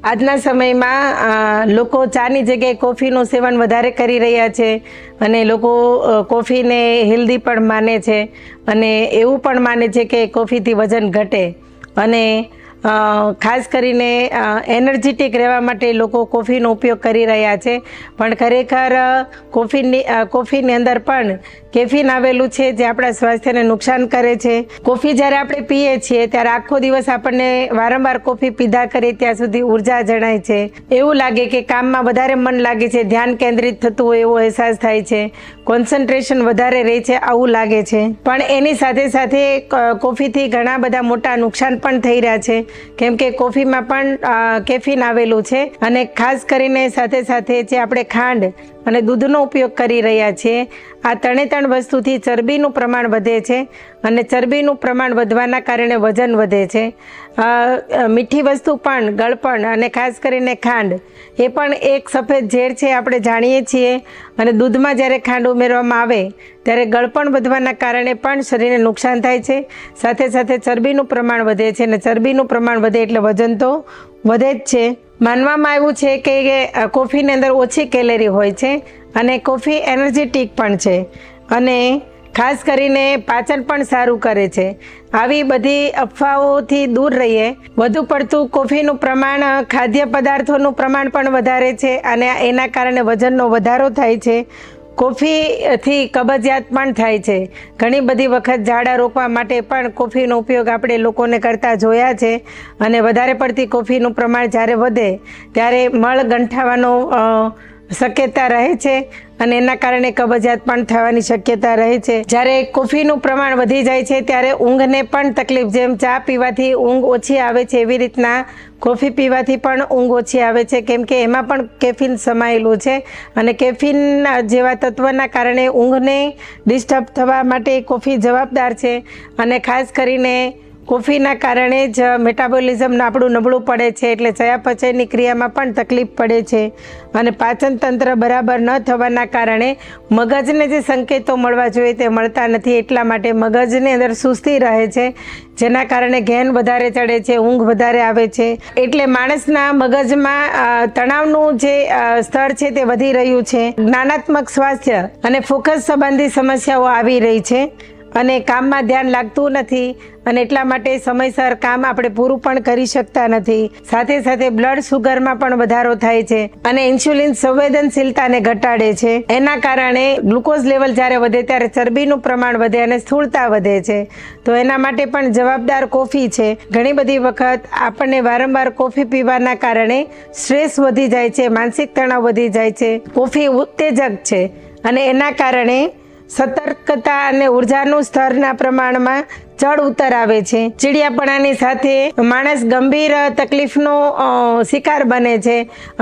આજના સમયમાં લોકો ચાની જગ્યાએ કોફીનું સેવન વધારે કરી રહ્યા છે અને લોકો કોફીને હેલ્ધી પણ માને છે અને એવું પણ માને છે કે કોફીથી વજન ઘટે અને ખાસ કરીને એનર્જેટિક રહેવા માટે લોકો કોફીનો ઉપયોગ કરી રહ્યા છે, પણ ખરેખર કોફીની અંદર પણ કેફીન આવેલું છે જે આપણા સ્વાસ્થ્યને નુકસાન કરે છે. કોફી જ્યારે આપણે પીએ છીએ ત્યારે આખો દિવસ આપણને વારંવાર કોફી પીધા કરીએ ત્યાં સુધી ઉર્જા જણાય છે, એવું લાગે કે કામમાં વધારે મન લાગે છે, ધ્યાન કેન્દ્રિત થતું હોય એવો અહેસાસ થાય છે, કોન્સન્ટ્રેશન વધારે રહે છે આવું લાગે છે. પણ એની સાથે સાથે કોફીથી ઘણા બધા મોટા નુકસાન પણ થઈ રહ્યા છે, કેમ કે કોફીમાં પણ કેફીન આવેલું છે અને ખાસ કરીને સાથે સાથે જે આપણે ખાંડ અને દૂધનો ઉપયોગ કરી રહ્યા છીએ આ ત્રણ વસ્તુથી ચરબીનું પ્રમાણ વધે છે અને ચરબીનું પ્રમાણ વધવાના કારણે વજન વધે છે. મીઠી વસ્તુ પણ ગળપણ અને ખાસ કરીને ખાંડ એ પણ એક સફેદ ઝેર છે આપણે જાણીએ છીએ અને દૂધમાં જ્યારે ખાંડ ઉમેરવામાં આવે ત્યારે ગળપણ વધવાના કારણે પણ શરીરને નુકસાન થાય છે, સાથે સાથે ચરબીનું પ્રમાણ વધે છે અને ચરબીનું પ્રમાણ વધે એટલે વજન તો વધે જ છે. માનવામાં આવ્યું છે કે કોફીની અંદર ઓછી કેલેરી હોય છે અને કોફી એનર્જેટિક પણ છે અને ખાસ કરીને પાચન પણ સારું કરે છે. આવી બધી અફવાઓથી દૂર રહીએ. વધુ પડતું કોફીનું પ્રમાણ ખાદ્ય પદાર્થોનું પ્રમાણ પણ વધારે છે અને એના કારણે વજનનો વધારો થાય છે. કોફીથી કબજિયાત પણ થાય છે. ઘણી બધી વખત ઝાડા રોકવા માટે પણ કોફીનો ઉપયોગ આપણે લોકોને કરતા જોયા છે અને વધારે પડતી કોફીનું પ્રમાણ જ્યારે વધે ત્યારે મળ ગંઠાવાનો શક્યતા રહે છે અને એના કારણે કબજિયાત પણ થવાની શક્યતા રહે છે. જ્યારે કોફીનું પ્રમાણ વધી જાય છે ત્યારે ઊંઘને પણ તકલીફ, જેમ ચા પીવાથી ઊંઘ ઓછી આવે છે એવી રીતના કોફી પીવાથી પણ ઊંઘ ઓછી આવે છે, કેમ કે એમાં પણ કેફીન સમાયેલું છે અને કેફીન જેવા તત્વના કારણે ઊંઘને ડિસ્ટર્બ થવા માટે કોફી જવાબદાર છે અને ખાસ કરીને કોફીના કારણે જ મેટાબોલિઝમ આપણું નબળું પડે છે એટલે ચયાપચયની ક્રિયામાં પણ તકલીફ પડે છે અને પાચન તંત્ર બરાબર ન થવાના કારણે મગજને જે સંકેતો મળવા જોઈએ તે મળતા નથી, એટલા માટે મગજની અંદર સુસ્તી રહે છે જેના કારણે ઘેન વધારે ચડે છે, ઊંઘ વધારે આવે છે. એટલે માણસના મગજમાં તણાવનું જે સ્તર છે તે વધી રહ્યું છે, જ્ઞાનાત્મક સ્વાસ્થ્ય અને ફોકસ સંબંધી સમસ્યાઓ આવી રહી છે અને કામમાં ધ્યાન લાગતું નથી અને એટલા માટે સમયસર કામ આપણે પૂરું પણ કરી શકતા નથી. સાથે સાથે બ્લડ સુગરમાં પણ વધારો થાય છે અને ઇન્સ્યુલિન સંવેદનશીલતાને ઘટાડે છે. એના કારણે ગ્લુકોઝ લેવલ જ્યારે વધે ત્યારે ચરબીનું પ્રમાણ વધે અને સ્થૂળતા વધે છે. તો એના માટે પણ જવાબદાર કોફી છે. ઘણી બધી વખત આપણને વારંવાર કોફી પીવાના કારણે સ્ટ્રેસ વધી જાય છે, માનસિક તણાવ વધી જાય છે. કોફી ઉત્તેજક છે અને એના કારણે સતર્કતા અને ઉર્જાનું સ્તરના પ્રમાણમાં ચડ ઉતર આવે છે. ચીડિયાપણાની સાથે માણસ ગંભીર તકલીફનો શિકાર બને છે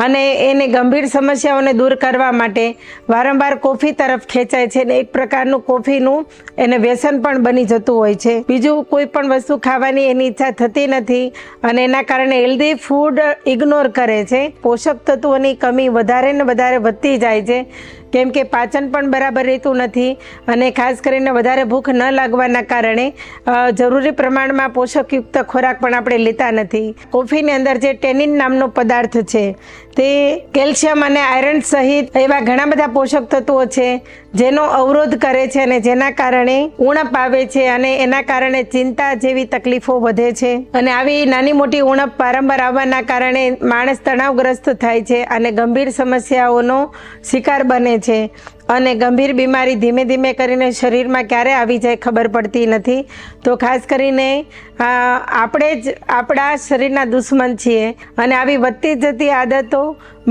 અને એને ગંભીર સમસ્યાઓને દૂર કરવા માટે વારંવાર કોફી તરફ ખેંચાય છે અને એક પ્રકારનું કોફીનું એને વ્યસન પણ બની જતું હોય છે. બીજું કોઈ પણ વસ્તુ ખાવાની એની ઈચ્છા થતી નથી અને એના કારણે હેલ્ધી ફૂડ ઇગ્નોર કરે છે. પોષક તત્વોની કમી વધારે ને વધારે વધતી જાય છે, કેમ કે પાચન પણ બરાબર રહેતું નથી અને ખાસ કરીને વધારે ભૂખ ન લાગવાના કારણે જરૂરી પ્રમાણમાં પોષકયુક્ત ખોરાક પણ આપણે લેતા નથી. કોફીની અંદર જે ટેનિન નામનો પદાર્થ છે તે કેલ્શિયમ અને આયરન સહિત એવા ઘણા બધા પોષક તત્વો છે જેનો અવરોધ કરે છે અને જેના કારણે ઉણપ આવે છે અને એના કારણે ચિંતા જેવી તકલીફો વધે છે અને આવી નાની મોટી ઉણપ વારંવાર આવવાના કારણે માણસ તણાવગ્રસ્ત થાય છે અને ગંભીર સમસ્યાઓનો શિકાર બને છે અને ગંભીર બીમારી ધીમે ધીમે કરીને શરીરમાં ક્યારે આવી જાય ખબર પડતી નથી. તો ખાસ કરીને આપણે જ આપણા શરીરના દુશ્મન છીએ અને આવી વધતી જતી આદતો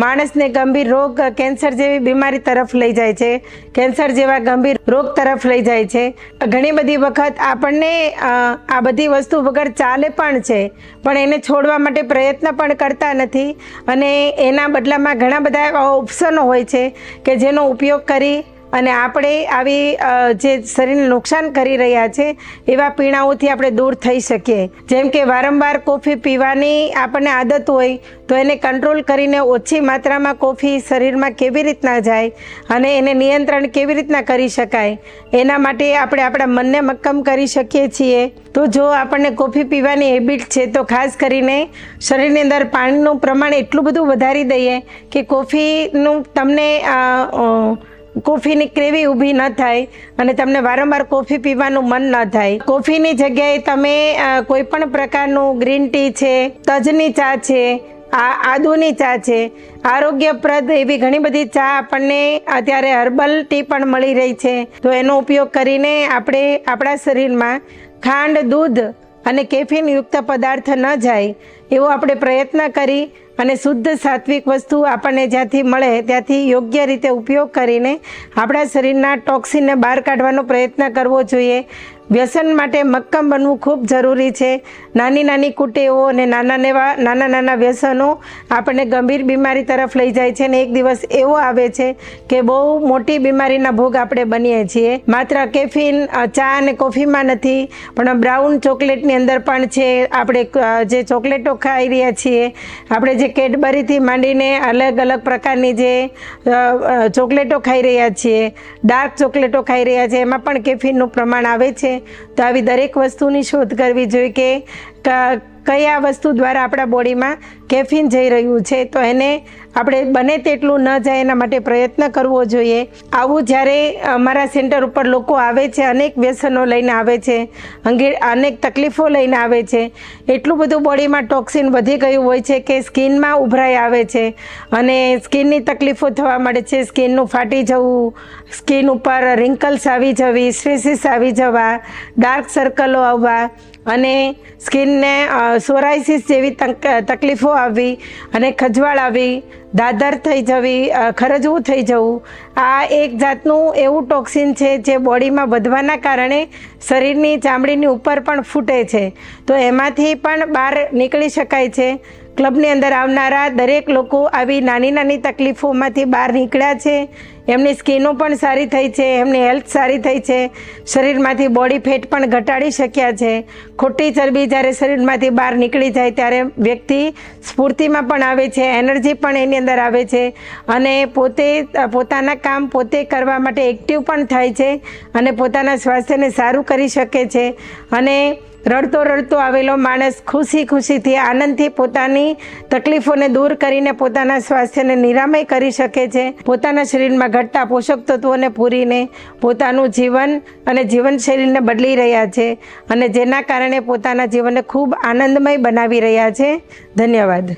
માણસને ગંભીર રોગ, કેન્સર જેવી બીમારી તરફ લઈ જાય છે, કેન્સર જેવા ગંભીર રોગ તરફ લઈ જાય છે. ઘણી બધી વખત આપણને આ બધી વસ્તુ વગર ચાલે પણ છે પણ એને છોડવા માટે પ્રયત્ન પણ કરતા નથી અને એના બદલામાં ઘણા બધા ઓપ્શનો હોય છે કે જેનો ઉપયોગ કરી અને આપણે આવી જે શરીરને નુકસાન કરી રહ્યા છે એવા પીણાઓથી આપણે દૂર થઈ શકીએ. જેમ કે વારંવાર કોફી પીવાની આપણને આદત હોય તો એને કંટ્રોલ કરીને ઓછી માત્રામાં કોફી શરીરમાં કેવી રીતના જાય અને એને નિયંત્રણ કેવી રીતના કરી શકાય, એના માટે આપણે આપણા મનને મક્કમ કરી શકીએ છીએ. તો જો આપણને કોફી પીવાની હેબિટ છે તો ખાસ કરીને શરીરની અંદર પાણીનું પ્રમાણ એટલું બધું વધારી દઈએ કે કોફીનું તમને કોફીની ક્રેવી ઊભી ન થાય અને તમને વારંવાર કોફી પીવાનું મન ન થાય. કોફીની જગ્યાએ તમે કોઈ પણ પ્રકારનું ગ્રીન ટી છે, તજની ચા છે, આદુની ચા છે, આરોગ્યપ્રદ એવી ઘણી બધી ચા આપણને અત્યારે હર્બલ ટી પણ મળી રહી છે. તો એનો ઉપયોગ કરીને આપણે આપણા શરીરમાં ખાંડ, દૂધ અને કેફીન યુક્ત પદાર્થ ન જાય એવો આપણે પ્રયત્ન કરી અને શુદ્ધ સાત્વિક વસ્તુ આપણને જ્યાંથી મળે ત્યાંથી યોગ્ય રીતે ઉપયોગ કરીને આપણા શરીરના ટોક્સિનને બહાર કાઢવાનો પ્રયત્ન કરવો જોઈએ. વ્યસન માટે મક્કમ બનવું ખૂબ જરૂરી છે. નાની નાની કુટેવો અને નાના વ્યસનો આપણને ગંભીર બીમારી તરફ લઈ જાય છે અને એક દિવસ એવો આવે છે કે બહુ મોટી બીમારીના ભોગ આપણે બનીએ છીએ. માત્ર કેફીન ચા અને કોફીમાં નથી પણ બ્રાઉન ચોકલેટની અંદર પણ છે. આપણે જે ચોકલેટો ખાઈ રહ્યા છીએ, આપણે જે કેડબરીથી માંડીને અલગ અલગ પ્રકારની જે ચોકલેટો ખાઈ રહ્યા છીએ, ડાર્ક ચોકલેટો ખાઈ રહ્યા છીએ, એમાં પણ કેફીનનું પ્રમાણ આવે છે. તો આવી દરેક વસ્તુની શોધ કરવી જોઈએ કે કયા વસ્તુ દ્વારા આપણા બોડીમાં કેફીન જઈ રહ્યું છે, તો એને આપણે બને તેટલું ન જાય એના માટે પ્રયત્ન કરવો જોઈએ. આવું જ્યારે અમારા સેન્ટર ઉપર લોકો આવે છે, અનેક વ્યસનો લઈને આવે છે, અનેક તકલીફો લઈને આવે છે, એટલું બધું બોડીમાં ટોક્સિન વધી ગયું હોય છે કે સ્કિનમાં ઉભરાઈ આવે છે અને સ્કિનની તકલીફો થવા મળે છે. સ્કિનનું ફાટી જવું, સ્કિન ઉપર રિંકલ્સ આવી જવી, સ્ટ્રેસીસ આવી જવા, ડાર્ક સર્કલો આવવા અને સ્કિનને સોરાઇસિસ જેવી તકલીફો આવવી અને ખજવાળ આવી, દાદર થઈ જવી, ખરજવું થઈ જવું, આ એક જાતનું એવું ટોક્સિન છે જે બોડીમાં વધવાના કારણે શરીરની ચામડીની ઉપર પણ ફૂટે છે. તો એમાંથી પણ બહાર નીકળી શકાય છે. ક્લબની અંદર આવનારા દરેક લોકો આવી નાની નાની તકલીફોમાંથી બહાર નીકળ્યા છે. એમની સ્કિનો પણ સારી થઈ છે, એમની હેલ્થ સારી થઈ છે, શરીરમાંથી બોડી ફેટ પણ ઘટાડી શક્યા છે. ખોટી ચરબી જ્યારે શરીરમાંથી બહાર નીકળી જાય ત્યારે વ્યક્તિ સ્ફૂર્તિમાં પણ આવે છે, એનર્જી પણ એની અંદર આવે છે અને પોતાના કામ પોતે કરવા માટે એક્ટિવ પણ થાય છે અને પોતાના સ્વાસ્થ્યને સારું કરી શકે છે. અને રડતો આવેલો માણસ ખુશીથી આનંદથી પોતાની તકલીફોને દૂર કરીને પોતાના સ્વાસ્થ્યને નિરામય કરી શકે છે. પોતાના શરીરમાં ઘટતા પોષક તત્વોને પૂરીને પોતાનું જીવન અને જીવનશૈલીને બદલી રહ્યા છે અને જેના કારણે પોતાના જીવનને ખૂબ આનંદમય બનાવી રહ્યા છે. ધન્યવાદ.